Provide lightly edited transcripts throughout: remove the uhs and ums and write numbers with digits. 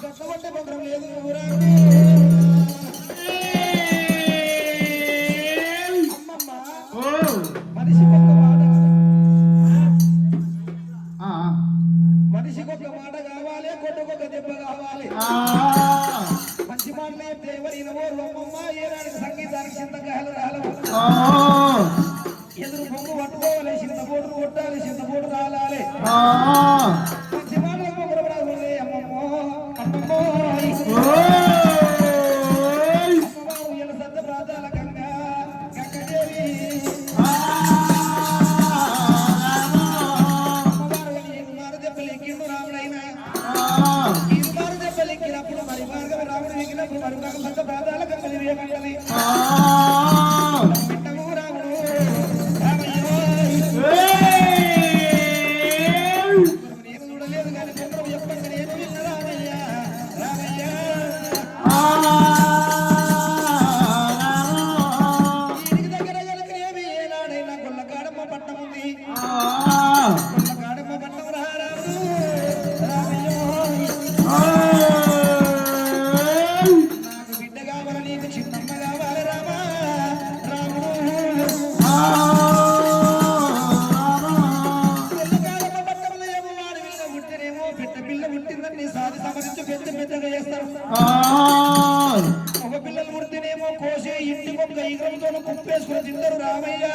కష్టపడ్డ మంత్రం లేదు అమ్మమ్మ మనిషికి ఒక మాట మనిషికి ఒక మాట కావాలి కొట్టుకొక దెబ్బ కావాలి మంచి మాటలే దేవరినవో అమ్మమ్మ ఏనాడికి సంగీతానికి చింతగా ఎదురు బొమ్మ పట్టుకోవాలి చింత బోటు కొట్టాలి చింత బోటు రాలాలి మంచి మాటలు అమ్మమ్మో అమ్మమ్మో ఒక పిల్లలు పుడితేనేమో కోసి ఇంటికి ఒక ఈగలతో కుప్పేసుకుని తింటారు రామయ్య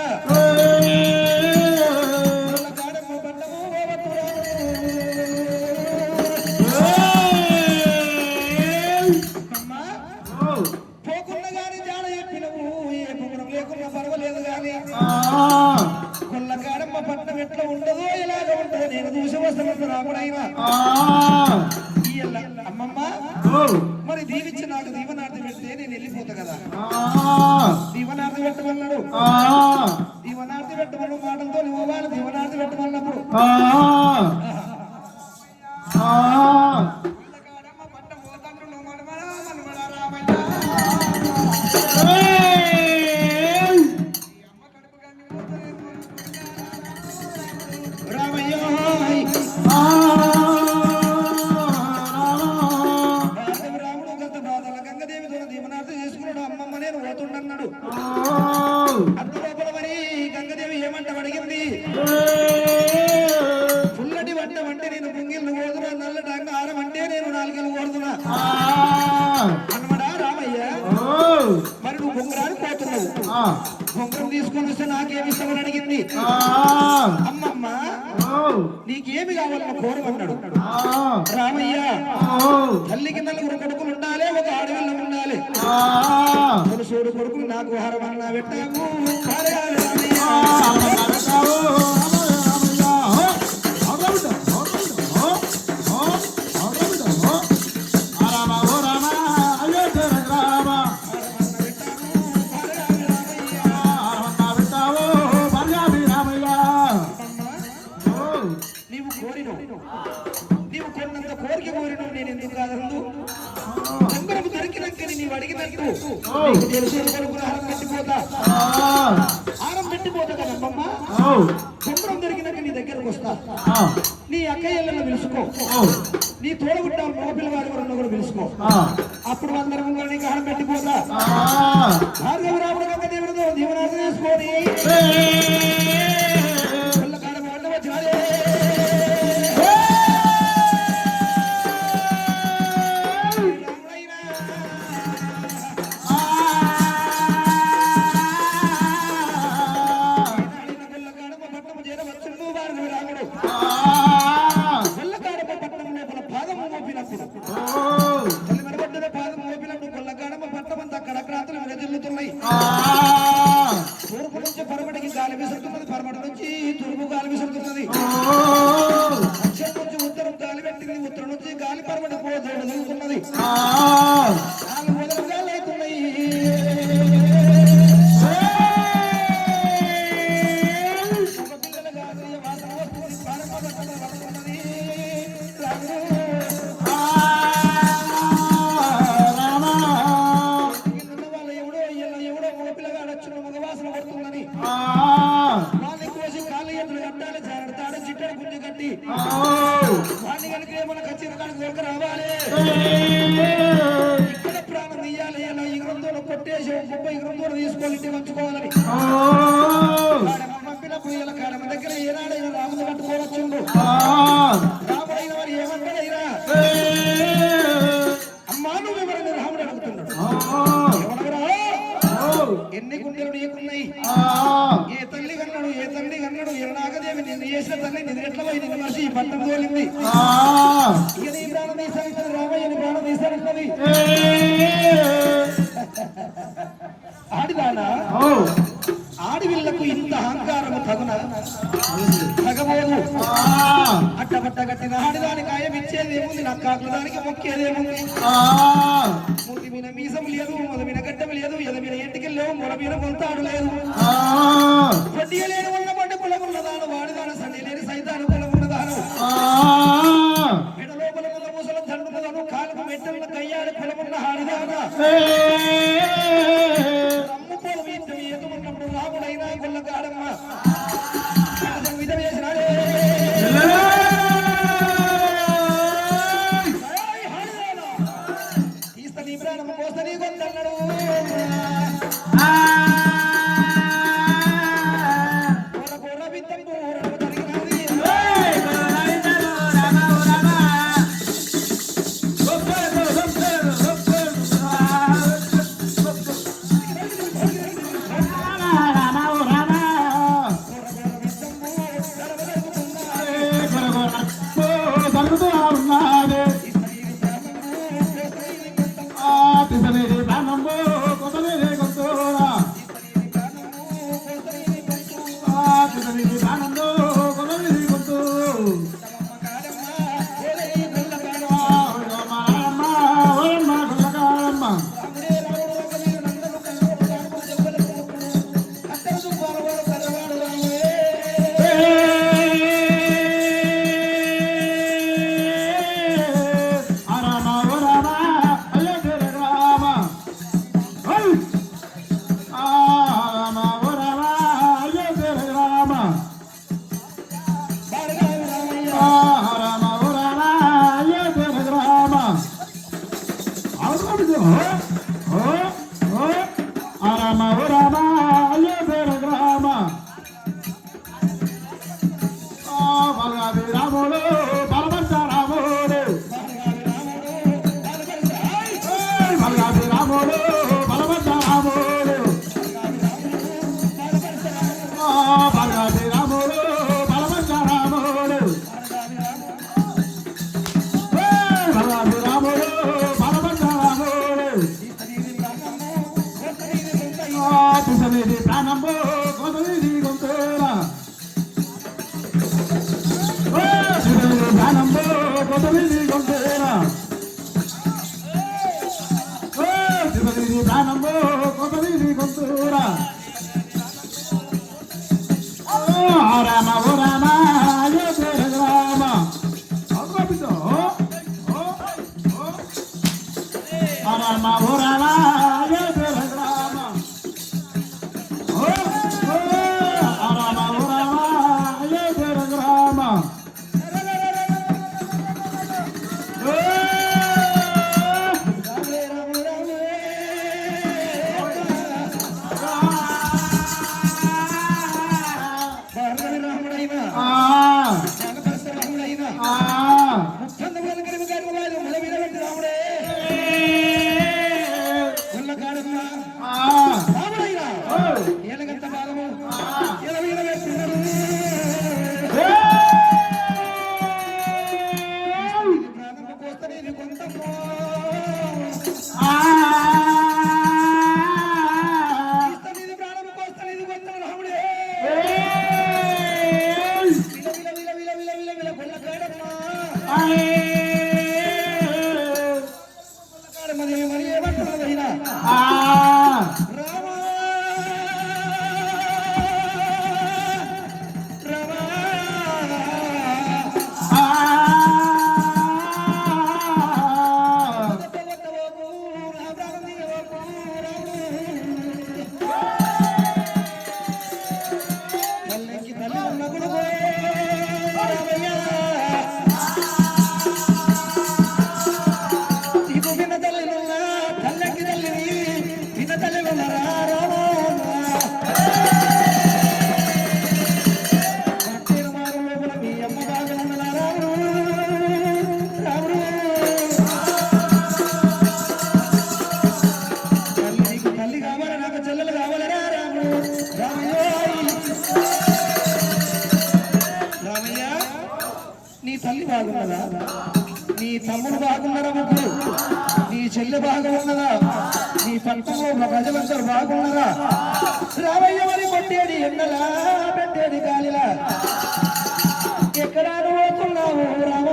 పోకున్న గాని జాడ చెప్పినవు ఏ పొగడం లేకున్నా పర్వాలేదు గాని కొల్ల కాడమ్మ పట్టణం ఎట్లా ఉండదో ఇలాగ ఉంటుందో నేను చూసి వస్తాను రాముడైనా అమ్మమ్మ మరి దీవిచ్చి నాకు దీవనార్థం పెడితే నేను వెళ్ళిపోతా కదా దీవనార్థం పెట్టమన్నాడు దీవనార్థం పెట్టమన్న మాటలతో నువ్వు వాళ్ళు దీవనార్థం పెట్టమన్నప్పుడు అందులోపల మరి గంగదేవి ఏమంట అడిగింది పుల్లటి వంట అంటే నేను పుంగిళ్ళు కోరుతున్నా నల్లటి అంగారం అంటే నేను నాలుగేళ్ళు కోరుతున్నా అన్నమాడా రామయ్య మరి నువ్వు బొంగరాలు పోతున్నావు బొంగరం తీసుకొని వస్తే నాకేమి ఇస్తామని అడిగింది అమ్మమ్మ నీకేమి కావాలన్న కోరమన్నాడు రామయ్య తల్లికి నలుగురు కొడుకులు ఉండాలి ఒక ఆడవిల్ల ఉండాలి సోడు కొడుకులు నాకు హారమన్నా పెట్టాము నీవు కొన్నంత కోరిక కోరినవు నేను ఎందుకు కాదు చంద్రపు దొరికినాక నీవు అడిగినట్టు తెలిసి కొడుకులు హారం పెట్టిపోతా హారం పెట్టిపోతా కదమ్మమ్మ చంద్రం దొరికినాక నీ దగ్గరకు వస్తా నీ అక్కయ్యలను పిలుచుకో నీ తోడగుట్టాలు మగపిల్లవారి కూడా కూడా పిలుచుకో అప్పుడు అందరం నీకు హారం పెట్టిపోతా భార్గవ రాముడు గంగ దేవుడితో దీవనార్థం చేసుకొని తూర్పు నుంచి పరమటికి గాలి విసురుతున్నది పరమటి నుంచి తూర్పు గాలి విసురుతున్నది దక్షిణ నుంచి ఉత్తరం గాలి పెట్టింది ఉత్తరం నుంచి గాలి పరమటి జరుగుతున్నది నాలుగు మొదలు గాలి అవుతున్నాయి పిల్లల గాలి వాసన వస్తుంది పడుతున్నది మగవాసన పడుతుందని వాళ్ళని కోసి కాళ్ళు ఎత్తులు కట్టాలి జాగ్రత్త చిట్టడి గుంజ కట్టి వాడిని కనుక ఏమన్నా ఖచ్చితంగా రావాలి పోయి దూరం తీసుకోవాలి ఇంటికి పంచుకోవాలని పంపినప్పుడు ఇలా కాడమ దగ్గర ఏనాడైనా రాముని పట్టుకోవచ్చుండు రాముడైన వారు ఏమంటాడైనా అమ్మా నువ్వు ఎవరైనా రాముడు అడుగుతున్నాడు ఎన్ని గుండెలు నీకున్నాయి ఏ తల్లి కన్నాడు ఏ తండ్రి కన్నాడు ఎన్నాగదేవి నిన్ను చేసిన తల్లి నిన్ను ఎట్లా పోయి నిన్ను మనిషి ఈ పట్టం తోలింది ఇక నీ ప్రాణం తీసాడుతుంది రామయ్య నీ ప్రాణం తీసాడుతుంది ఆడిదానా ఆడివిళ్లకు ఇంత అహంకారము తగబోదు అట్టబట్ట కట్టిన ఆడిదానికి ఆయం ఇచ్చేది ఏముంది నాకు కాకుదానికి మొక్కేదేముంది మూతి మీద మీసం లేదు మొద మీద గడ్డం లేదు ఎద మీద ఎంటికలు లేవు మొడ మీద పొంతాడు లేదు వడ్డీ లేని ఉన్నటువంటి కులమున్నదాను వాడిదాను సండి లేని సైతాను కులమున్నదాను మెడ లోపల ఉన్న ముసల దండున్నదాను కాలుకు మెట్టన్న కయ్యాడు కులమున్న ఆడిదానా ఎదుగున్నప్పుడు రాముడైనా గొల్లగాడమ్మ విధం చేసినాడే తీస్త నీ ప్రాణం కోస్త నీ గొంతన్నాడు కూర విత్తం తరిగినది చెల్లె బాగున్నదా నీ పట్టణంలో ఉన్న ప్రజలందరూ బాగున్నారా రామయ్య మరి కొట్టేది ఎండలా పెట్టేది గాలిలా ఎక్కడ పోతున్నావు రామ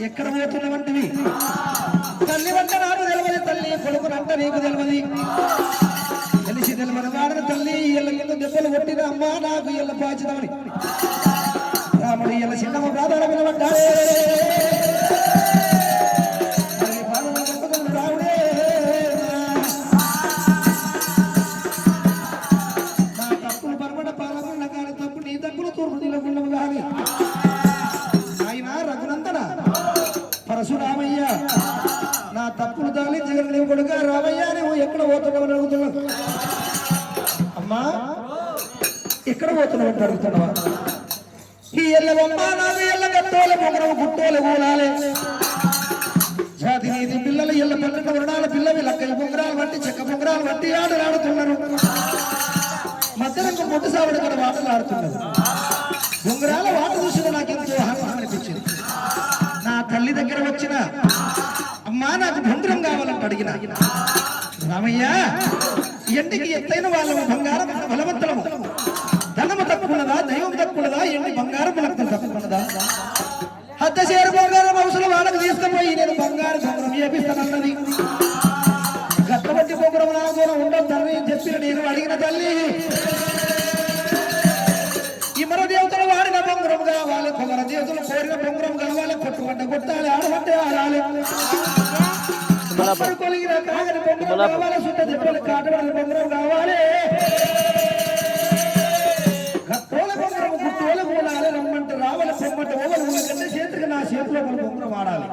ఎక్కడ పోతున్నవంటివి తల్లి వంట నాకు తెలియదు తల్లి కొడుకునంట నీకు తెలియదు తెలిసి తెలియని వాడిన తల్లి ఇళ్ళ కింద దెబ్బలు కొట్టిన అమ్మ నాకు ఇళ్ళ పాచినవని రాముడు ఇళ్ళ చిన్నమ్మ ప్రాధాన్య వినబడ్డాడే రావుడే నా తప్పులు పరమడ పాలకున్న కానీ తప్పు నీ తప్పులు తూర్పు నిలబడినవు కానీ పరశురామయ్య నా తప్పులు తాలి జగన్ నీవు కొడుక రామయ్య నువ్వు ఎక్కడ పోతున్నావు అని అడుగుతున్నావు అమ్మా ఎక్కడ పోతున్నావు అంటే అడుగుతున్నావా ఈ ఎల్లవమ్మ నాకు ఎల్ల గట్టోల పొగరవు గుట్టోల గూలాలే జాతి నీతి పిల్లలు ఎల్ల పన్నెండు వరణాల పిల్లవి లక్కల పొంగరాలు బట్టి చెక్క పొంగరాలు బట్టి ఆటలాడుతున్నారు మధ్యలో మొట్టు సావిడ కూడా ఆటలాడుతున్నారు పొంగరాల వాట చూసిన నాకు ఎంతో ఆహ్వానం అనిపించింది నా తల్లి దగ్గర వచ్చిన అమ్మా నాకు బంగారం కావాలంటే అడిగిన రామయ్య ఎండికి ఎత్తైన వాళ్ళము బంగారం బలవంతులము ధనము తక్కువదా దైవం తక్కువదా ఎండి బంగారం తక్కువదా హద్దసేరు బంగారం అవసరం వాళ్ళకి తీసుకుపోయి నేను బంగారం బంగారం చేపిస్తానన్నది గట్టబట్టి బంగారం నా దూరం ఉండొద్దని చెప్పిన నేను అడిగిన తల్లి ఇమర దేవతలు వాడిన బొంగరం కావాలి కొమర దేవతలు కోరిన బొంగరం కావాలి కొట్టుకుంటే కొట్టాలి ఆడబట్టే ఆడాలి కొలిగిన కాగని బొంగరం కావాలి సుట్ట దెబ్బలు కాటబడిన బొంగరం కావాలి గట్టోల బొంగరం గుట్టోల కూలాలి రమ్మంటే రావాలి పొమ్మంటే ఓవలు కంటే చేతికి నా చేతిలో బొంగరం ఆడాలి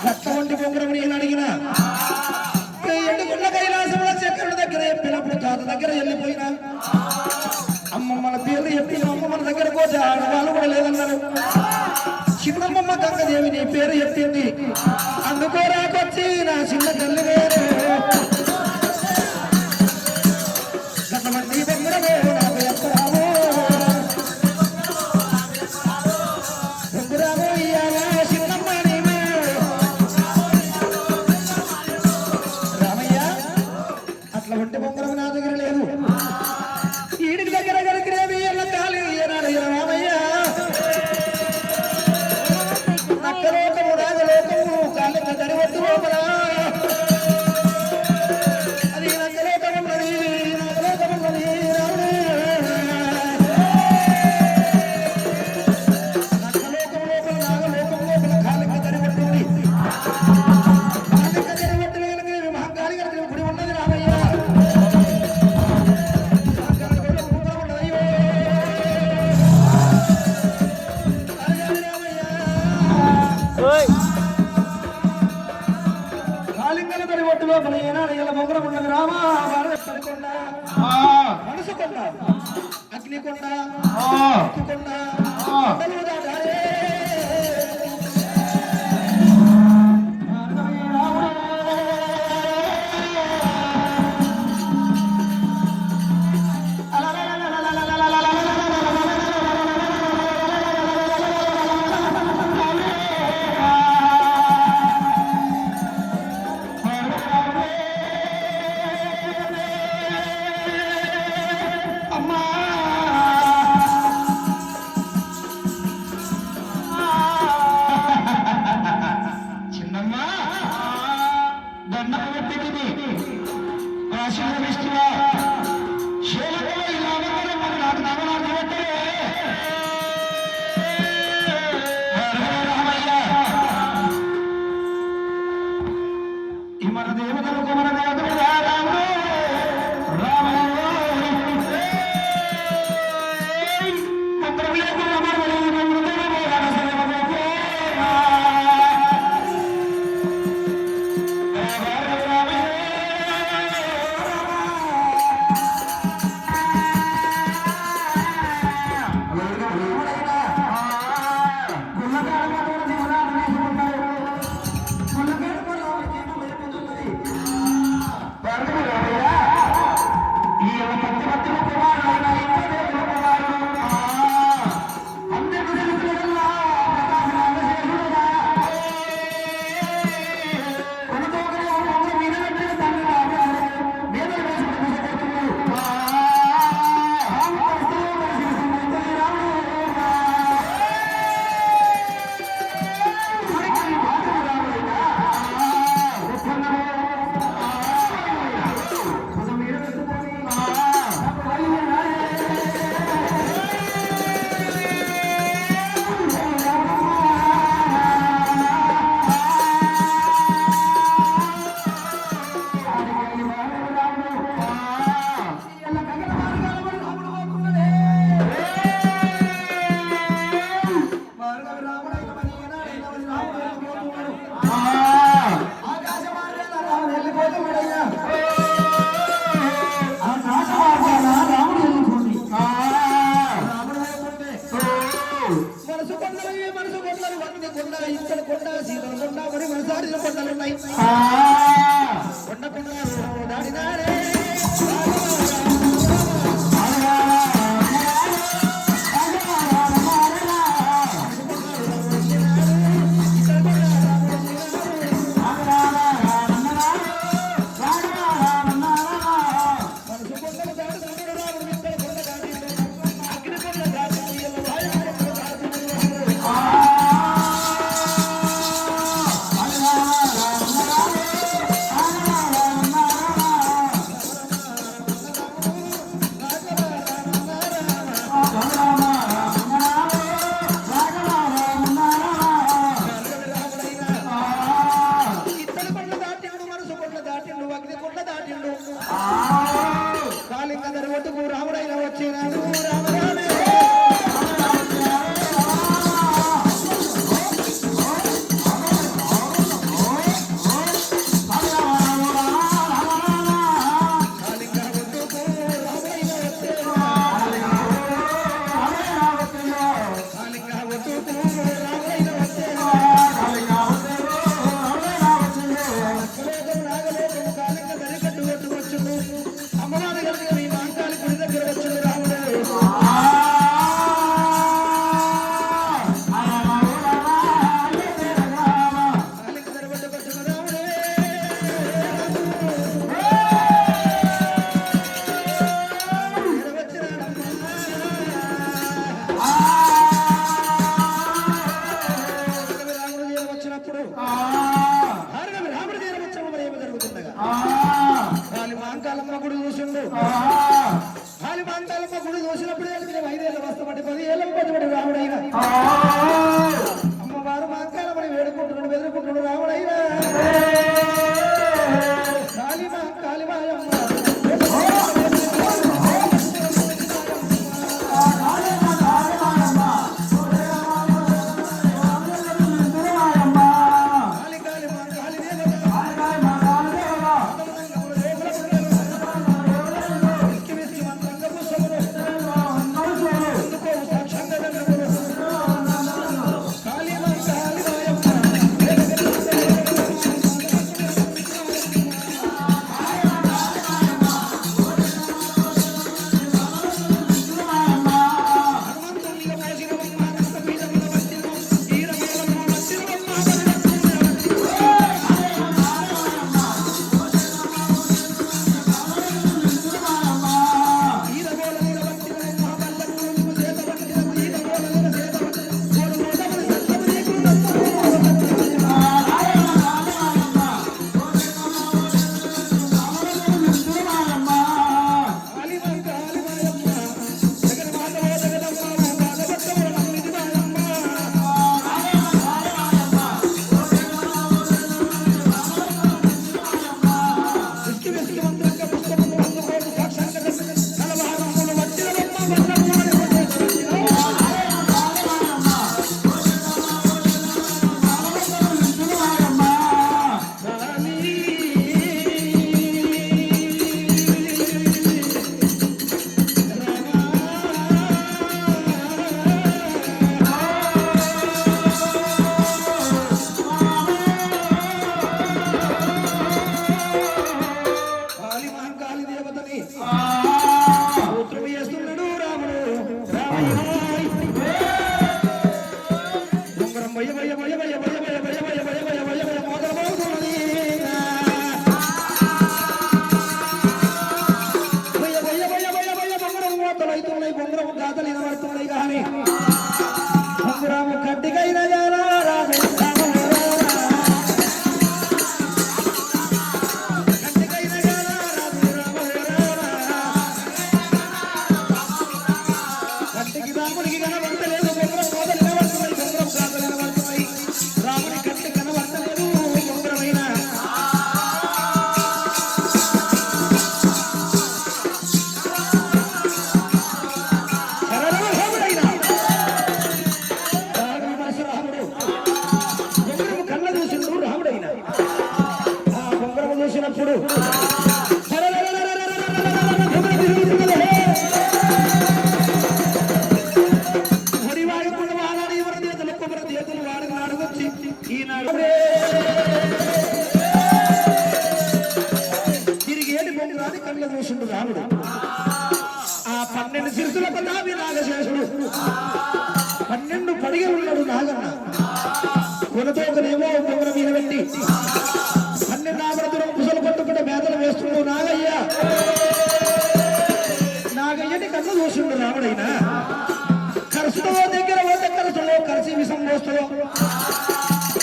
గట్ట వంటి బొంగరం నేను అడిగిన ఎండుకున్న కైలాసంలో చక్రుడి దగ్గర చెప్పినప్పుడు తాత దగ్గర వెళ్ళిపోయినా అమ్మమ్మల పేర్లు చెప్పిన అమ్మమ్మల దగ్గర పోతే ఆడవాళ్ళు కూడా లేదన్నారు చిన్నమ్మమ్మ గంగదేవి నీ పేరు చెప్పింది అందుకోరాకొచ్చి నా చిన్న తల్లి వేరు గతమంది బొమ్మరమో నాకు ఎక్కడామో బొమ్మరామో ఇయ్యాలా చిన్నమ్మ నీవే రామయ్య అట్లా ఉంటే బొమ్మరం నా దగ్గర లేదు ఈడికి దగ్గర గరికిరేవి ఎల్ల కాలి ఏనాడు రామయ్య నక్కలోకము రాగలోకము కాళ్ళకి దరివద్దు లోపల అది నక్కలోకమున్నది నాగలోకమున్నది రాముడే నక్కలోకం లోపల నాగలోకం లోపల కాళ్ళకి దరివట్టుంది కాళ్ళకి దరివట్టు కలిగిన మహంకాళి కలిగిన గుడి ఉన్నది రామయ్య కాలింగల తడి ఒట్టు లోపల ఏనాడు ఇలా మొగరం ఉన్నది రామా మనసుకొండ అగ్నికొండ కొండ మన దేవతలు కుమర దేవతలు రాముడు రామ కాలింగదరి ఒట్టుకు రాముడైన వచ్చినాడు రామరామే గుడి చూసిండు మాంకాలమ్మ గుడి చూసినప్పుడు 5 ఏళ్ళ వస్తపడి 10 ఏళ్ళ పట్టుబడి రాముడైనా అమ్మవారు మాంకాలమ్మని వేడుకుంటున్నాడు బెదురుకుంటున్నాడు రాముడైనా కాళిమాయమ్మ రాముడు ఆ 12 శిరసులకు నావి నాగశేషుడు 12 పడిగలున్నాడు నాగన్న కొనతోకనేమో పొంగర మీద పెట్టి 12 ఆవరతులను పుసలు పట్టుకుంటే మేతలు వేస్తున్నాడు నాగయ్య నాగయ్యని కన్ను చూసిండు రాముడైనా కరసులో దగ్గర పోతే కరసులో కరసి విషం పోస్తూ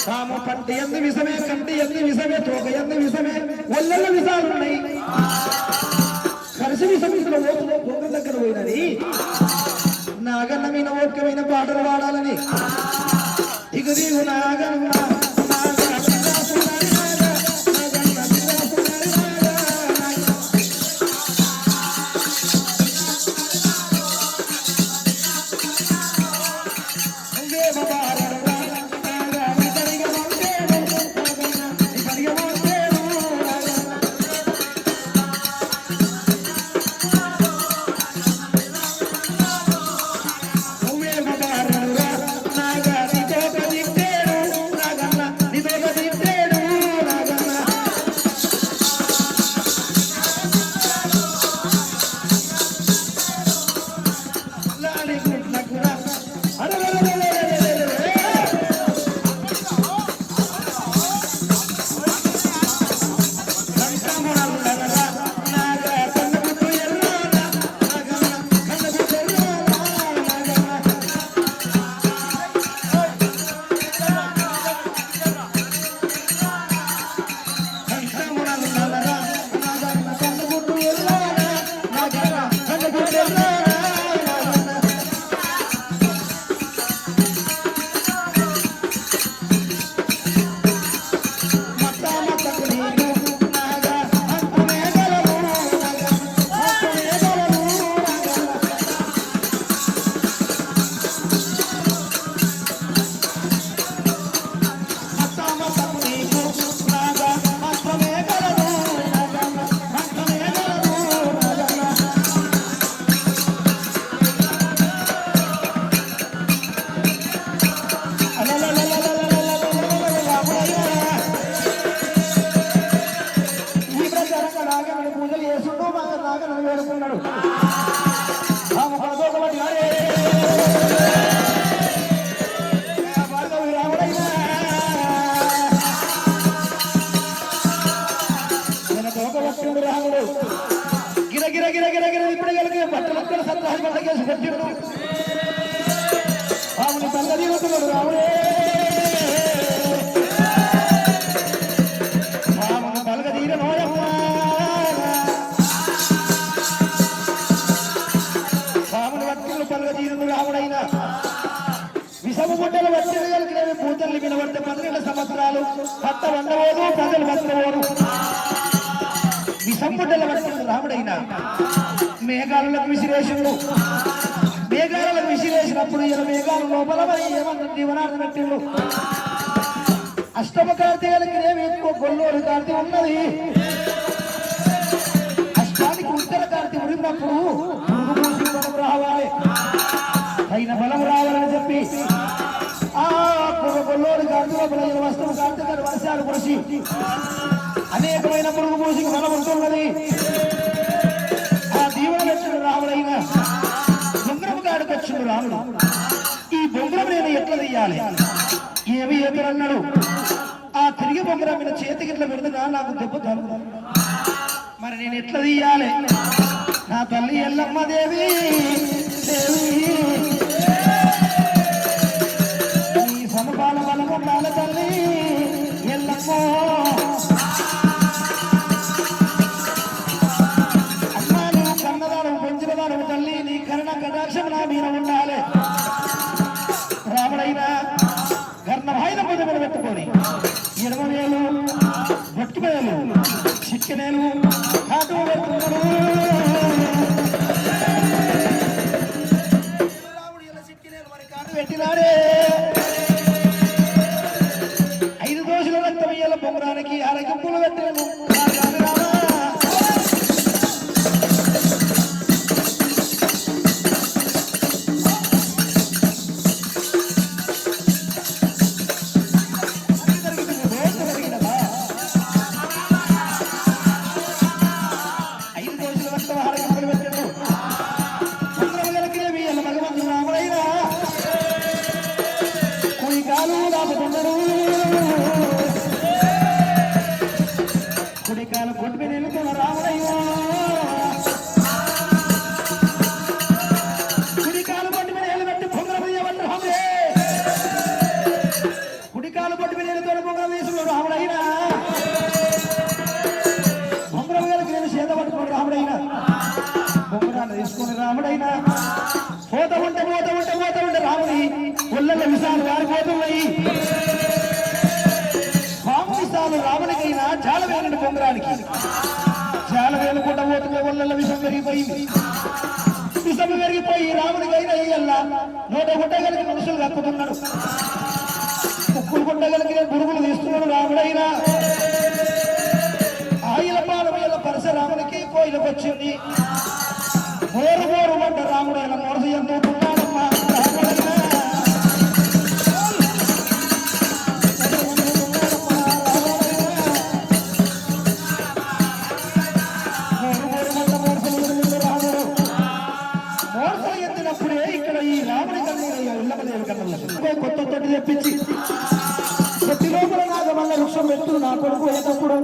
తాము పంటి ఎందు విషమే కంటి ఎందు విషమే తోక ఎందు విషమే ఒళ్ళ విషాలున్నాయి కరసి విషం ఇసులో ఓతులో పొంగ దగ్గర పోయినది నాగన్న మీద ఓపికమైన పాటలు పాడాలని ఇక నీవు నాగన్న వేడుకున్నాడు రాముడు గిర గిర గిర గిర గిర ఇప్పుడు కలిగి బట్టలు సత్రాలు బట్టకేసి పెట్టిడు రాముని తల్ల తీరుతున్నాడు రాముడే రాముని పలక తీర నోయమ్మా రాముని వట్టిళ్ళు పలక తీరును రాముడైనా విషము గుడ్డలు వచ్చేది కలిగినవి పూతల్ని వినబడితే 12 సంవత్సరాలు పట్ట వండబోదు ప్రజలు బతకబోరు విషంపుడ్డల పట్టిన రాముడైనా మేఘాలకు విసిరేషుడు మేఘాలకు విసిరేసినప్పుడు ఇలా మేఘాలు లోపల ఏమన్నా దీవనాడినట్టు అష్టమ కార్తీయులకి ఎక్కువ గొల్లోరు కార్తీ ఉన్నది అష్టానికి ఉత్తర కార్తీ ఉరిగినప్పుడు బలం రావాలి అయిన బలం రావాలని చెప్పి ఆ గొల్లోరు కార్తీ లోపల వస్తువు కార్తీక వర్షాలు కురిసి అనేకమైన పురుగు పూసికి బలం ఉంటున్నది ఆ దీవెన వచ్చిన రాముడైనా బొంగరం కాడికి వచ్చిండు రాముడు ఈ బొంగరం నేను ఎట్లా తీయాలి ఏమి ఎదురన్నాడు ఆ తిరిగి బొంగరం మీద చేతికి ఇట్లా పెడుతున్నా నాకు దెబ్బ తగ్గు మరి నేను ఎట్లా తీయాలి నా తల్లి ఎల్లమ్మ దేవి దేవి నీ సమపాల బలము బాల తల్లి ఎల్లమ్మ తల్లి నీ కరుణ కటాక్షం నా మీద ఉండాలి రాముడైనా కర్ణభాయిన పొదములు పెట్టుకొని ఎడమనేలు భట్టుమేలు చిక్కినేలు కాటు పెట్టుకున్నాడు రాముడు ఇలా చిక్కినేలు మరి కాటు పెట్టినాడే 5 దోషుల రక్తమయ్యేల బొమ్మరానికి అరగింపులు పెట్టినను తీసుకుని రాముడైనా పోత ఉంటే రాముడి ఒళ్ళ విషాలు గారిపోతున్నాయి పాము విషాలు రాముడికైనా చాలా వేలండి బొంగరానికి చాలా వేలుకుంటా పోతుంటే ఒళ్ళ విషం పెరిగిపోయింది విషం పెరిగిపోయి రాముడికైనా ఇయ్యల్లా 100 గుట్టగలిగి మనుషులు కక్కుతున్నాడు ముక్కులు గుట్టగలిగిన గురుగులు తీస్తున్నాడు రాముడైనా ఆయిల పాలమయ్యల పరశురాముడికి కోయిలకు వచ్చింది మోరు మంట రాముడైన మోరసు ఎందుకున్నాడమ్మా మోరసు ఎత్తినప్పుడే ఇక్కడ ఈ రాముడి కన్నీరు కొత్త తొట్టి తెప్పించి ప్రతి లోపల నాకు మళ్ళీ వృక్షం పెట్టు నా కొడుకు ఎప్పుడు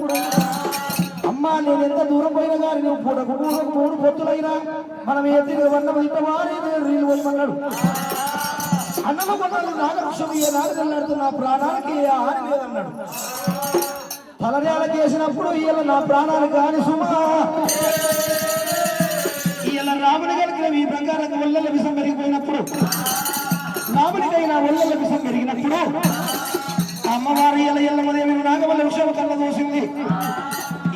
అమ్మా నేను ఎంత దూరం పోయినా కానీ నువ్వు పూటకు 3 పొత్తులైనా మనం ఎత్తిన వన్నం ఇంతవారి రీలు పోయమన్నాడు అన్నమ కొన్నాడు నాగవృక్షం ఏ నాగదన్నాడు నా ప్రాణానికి హాని లేదన్నాడు తలనేలకి వేసినప్పుడు ఈయన నా ప్రాణానికి హాని సుమా ఈయన రాముడి గారికి ఈ ప్రకారంగా ఒళ్ళ విషం పెరిగిపోయినప్పుడు రాముడికైనా ఒళ్ళ విషం పెరిగినప్పుడు అమ్మవారి ఎల్లమ్మదేవి నాగవల్లి వృక్షం కళ్ళ దోసింది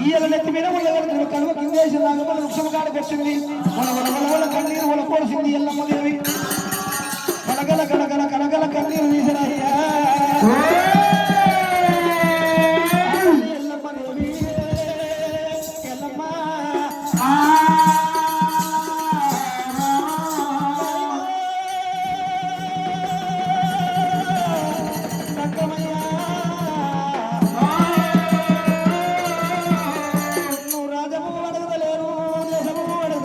ఈయన నెత్తి మీద ఉన్న కనుక కిందేసి నాగవల్లి వృక్షం కాడికి వచ్చింది మన కన్నీరు వల కోసింది ఎల్లమ్మదేవి కలగల కలగల కలగల కన్నీరు తీసినయ్యా ఎల్లమ్మదేవి ఎల్లమ్మ నువ్వు రాజము అడగలేరు దేశము అడగ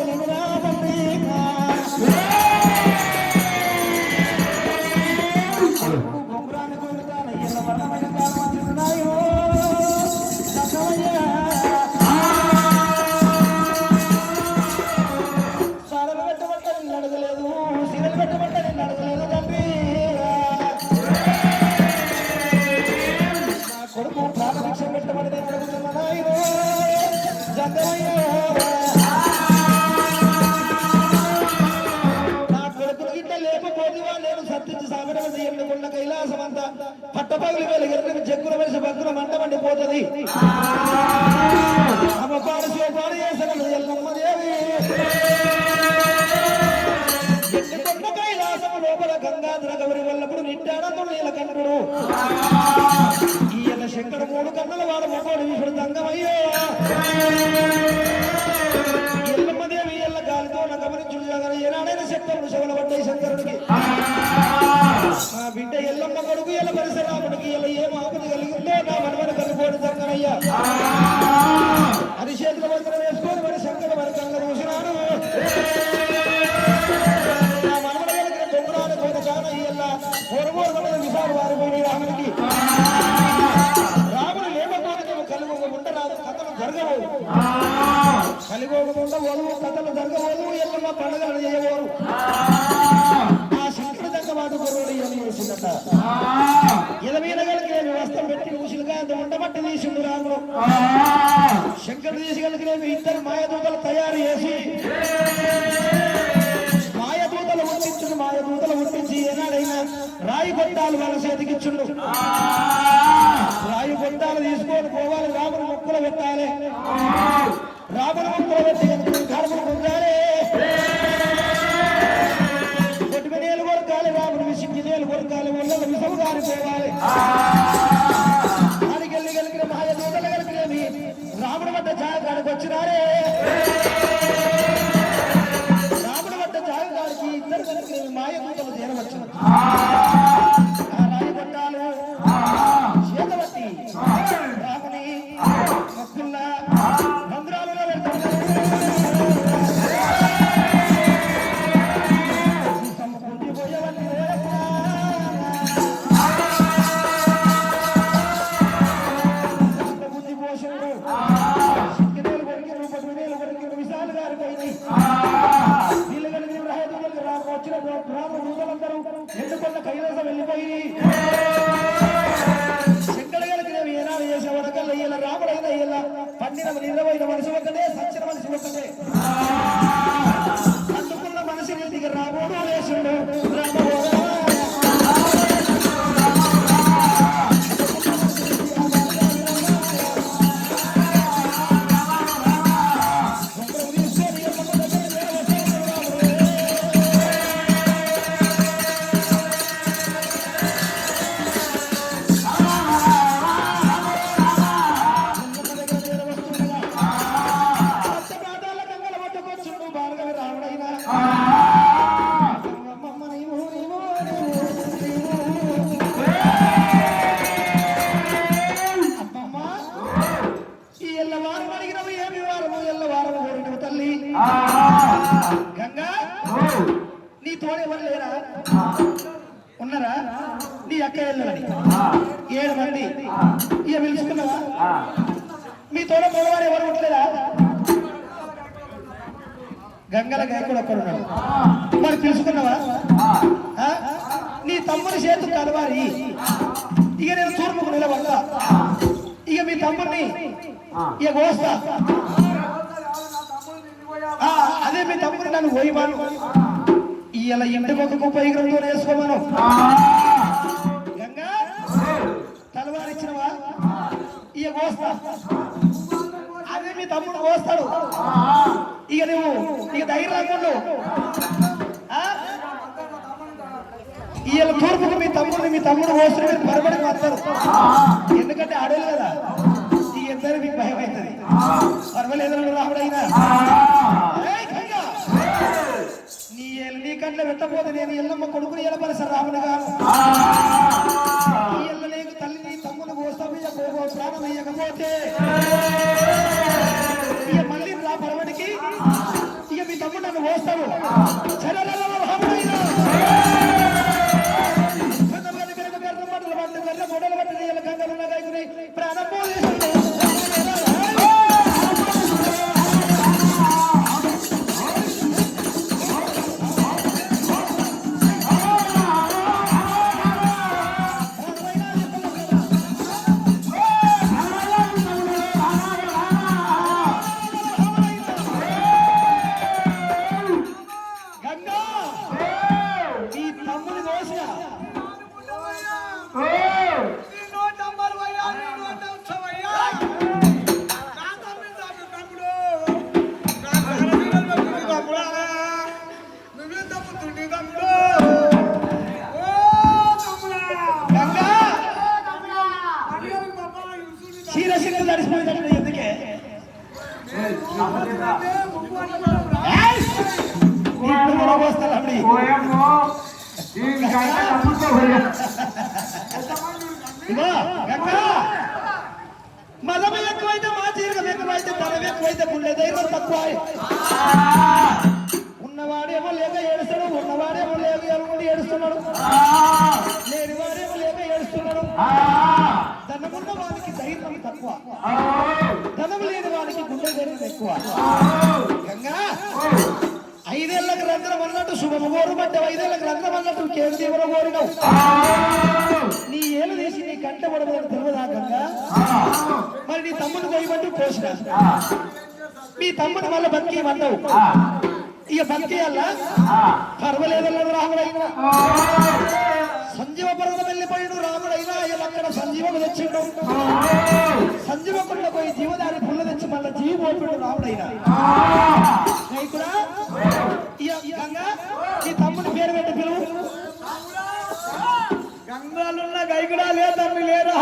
పగులు వెలుగు జగ్గుల వలస భగ్గుల మంట మండిపోతుంది అమ్మ పాడు శివపాడు చేసిన ఎల్లమ్మ దేవి కొండ కైలాసము లోపల గంగాధర గౌరి వల్లప్పుడు నిట్టాడంతో నీలకంఠుడు ఈయన శంకర మూడు కన్నుల వాడు మొగోడు విషుడు దంగమయ్యో ఎల్లమ్మ దేవి ఎల్ల గాలితో గమనించుడు జగన ఏనాడైన శక్తుడు శవల పడ్డాయి శంకరుడికి మా బిడ్డ ఎల్లమ్మ కొడుకు ఎల్ల పరిసరాముడికి ఎల్ల ఏం ఆపద కలిగిందో నా మనవన కలిపోడు దంగమయ్యా అది చేతుల మంత్రం వేసుకొని మరి శంకర మరి కళ్ళ చూసినాడు విశాలు వారిపోయి రాముడికి రాముడు లేకపోతే కలిగోగ ఉండరాదు కథలు జరగవు కలిగోగ ఉండవోదు కథలు జరగవోదు ఎల్లమ్మ పండుగలు చేయవోరు ఆ శంకర దగ్గర వాడు కొరడు అని వేసిందట ఎదమీన కలిగి నేను వస్త్రం పెట్టి ఊసులుగా అంత ఉండబట్టి తీసిండు రాముడు శంకరుడు తీసుకెళ్ళి ఇద్దరు మాయదూతలు తయారు చేసి మాయదూతలు ఉట్టించి ఏనాడైనా రాయి గొట్టాలు వాళ్ళ చేతికిచ్చుండు రాయి గొట్టాలు తీసుకొని పోవాలి రాముడు మొక్కలు పెట్టాలి రాముడు మొక్కలు పెట్టి కడుపులు పొందాలి కొట్టిన నీళ్ళు కొరకాలి రాముడు విసికి నీళ్ళు కొరకాలి ఒళ్ళ విసము కారిపోవాలి దానికి వెళ్ళి కలిగిన మాయదూతలు కలిగినవి రాముడు వద్ద జాగానికి వచ్చినారే మాయదూతలు చేరవచ్చు రాయగొట్టాలు చేతబట్టి రాముని మొక్కుల మందిరాలలో బుద్ధి పోషణలు సిక్కినేలు కొరికిరు పట్టునేలు కొరికిరు విశాలు గారు పోయింది వచ్చిన దూతలందరూ ఎందుకొండ కైలాసం వెళ్ళిపోయి శంకర కలిగినవి ఏనాడు చేసే వరకల్లా ఇలా రాముడైన ఇలా పండిన నిలవైన మనిషి ఒక్కటే సచ్చిన మనిషి ఒక్కటే అందుకున్న మనిషి నీతికి రాముడు వేసిండు గంగా నీ తోడెవరు లేరా ఉన్నారా నీ అక్క వెళ్ళని 7 మంది ఇక పిలుచుకున్నావా మీ తోడ మగవారు ఎవరు ఉండలేదా గంగల గాయకుడు ఒక్కడున్నాడు మరి పిలుచుకున్నావా నీ తమ్ముని చేతు కలవాలి ఇక నేను తూర్పుకు నిలబడతా ఇక మీ తమ్ముడిని ఇక కోస్తా అదే మీ తమ్ముడు నన్ను పోయిమాను ఇలా ఇంటికి ఒక 30 గ్రాములు వేసుకోమను గంగా తలవారిచ్చినవా ఇక కోస్తా అదే మీ తమ్ముడు కోస్తాడు ఇక నువ్వు ఇక ధైర్యం రాకుండా ఇవాళ తూర్పుకు మీ తమ్ముడు కోసిన పరబడి వస్తారు ఎందుకంటే ఆడేలు కదా ఈ ఇద్దరు మీకు భయం అవుతుంది పర్వాలేదు రాముడైనా నీ కంట్లో పెట్టబోతే నేను ఎల్లమ్మ కొడుకుని ఎలపలస రాముడు గారు ఎల్ల నీకు తల్లి నీ తమ్ముడు కోస్తామయ్య ప్రాణం వేయకపోతే ఇక మళ్ళీ రా పరవడికి ఇక మీ తమ్ముడు నన్ను కోస్తాడు సరే రాముడైనా మొదలు పట్టి గంగలున్న గాయకుని ప్రాణం మదం ఎక్కువైతే మా జీవితం ఎక్కువైతే ధనం ఎక్కువైతే పుణ్య ధైర్యం తక్కువ ఉన్నవాడేమో లేక ఏడుస్తాడు ఉన్నవాడేమో లేక ఎలుగుండి ఏడుస్తున్నాడు లేనివాడేమో లేక ఏడుస్తున్నాడు ధనమున్న వానికి ధైర్యం తక్కువ ధనం లేని వానికి గుండె ధైర్యం ఎక్కువ గంగా 5 ఏళ్ళకి రంధ్రం అన్నట్టు శుభము కోరుమంటే 5 ఏళ్ళకి రంధ్రం అన్నట్టు కేసు తీవ్ర కోరినావు నీ ఏలు తీసి నీ కంట పడదని తెలియదాకంగా మరి నీ తమ్ముడు పోయిమంటూ పోసిన మీ తమ్ముడు మళ్ళీ బతికేయమన్నావు ఇక బతికేయాల పర్వాలేదన్నాడు రాముడైనా సంజీవ పర్వతం వెళ్ళిపోయాడు రాముడైనా అక్కడ సంజీవకు తెచ్చిండు సంజీవకుండా పోయి జీవదారి పుల్ల తెచ్చి మళ్ళీ జీవి పోతాడు రాముడైనా కూడా గంగా ఈ తమ్ముడి పేరు పెట్టి పిలువు గంగాలున్న గైకుడా లే తమ్మి లేరా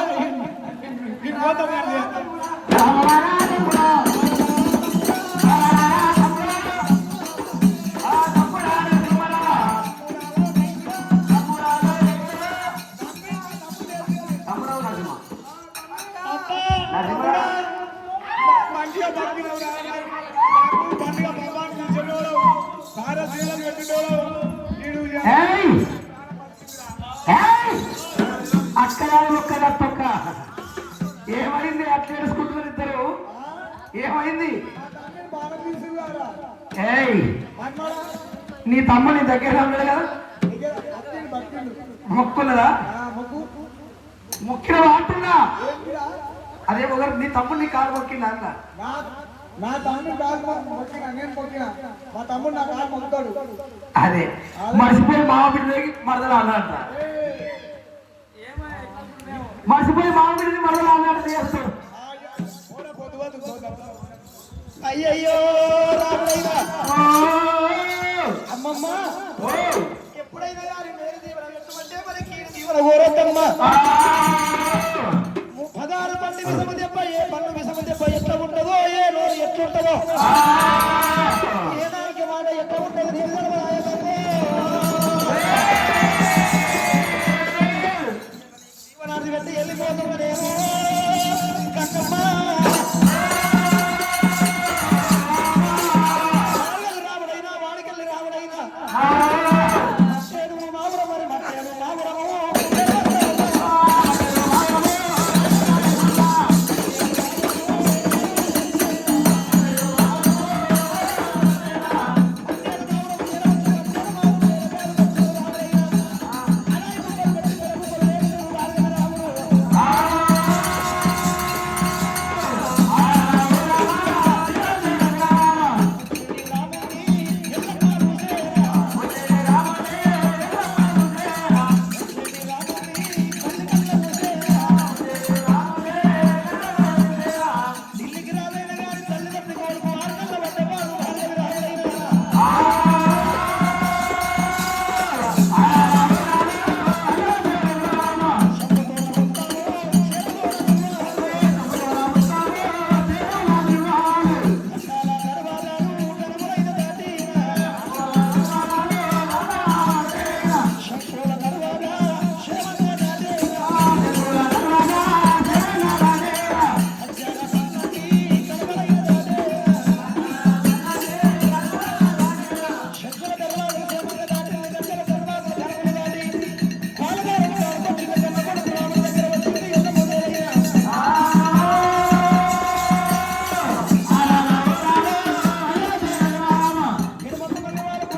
అక్కడ ఒక్క తప్పక్క ఏమైంది అట్లా ఏడుచుకుంటున్నారు ఇద్దరు ఏమైంది నీ తమ్ముడు నీ దగ్గర ఉన్నాడు కదా మొక్కులదా మొక్కిన అంటున్నా అదే ఒకరు నీ తమ్ముడు నీ కాలు మొక్కిందా అన్న నా తమ్ముడు కాదు మొక్కిన నేను మొక్కిన మా తమ్ముడు నా కాలు మొక్కుతాడు అదే మర్చిపోయి మామ బిడ్డకి మరదలు అన్నట మర్చిపోయి మామ బిడ్డని మరదలు అన్నట్టు చేస్తాడు అయ్యయ్యో రాముడైనా అమ్మమ్మ ఎప్పుడైనా గారి మేలు దీవెన పెట్టమంటే మనకి దీవెన కోరొద్దమ్మా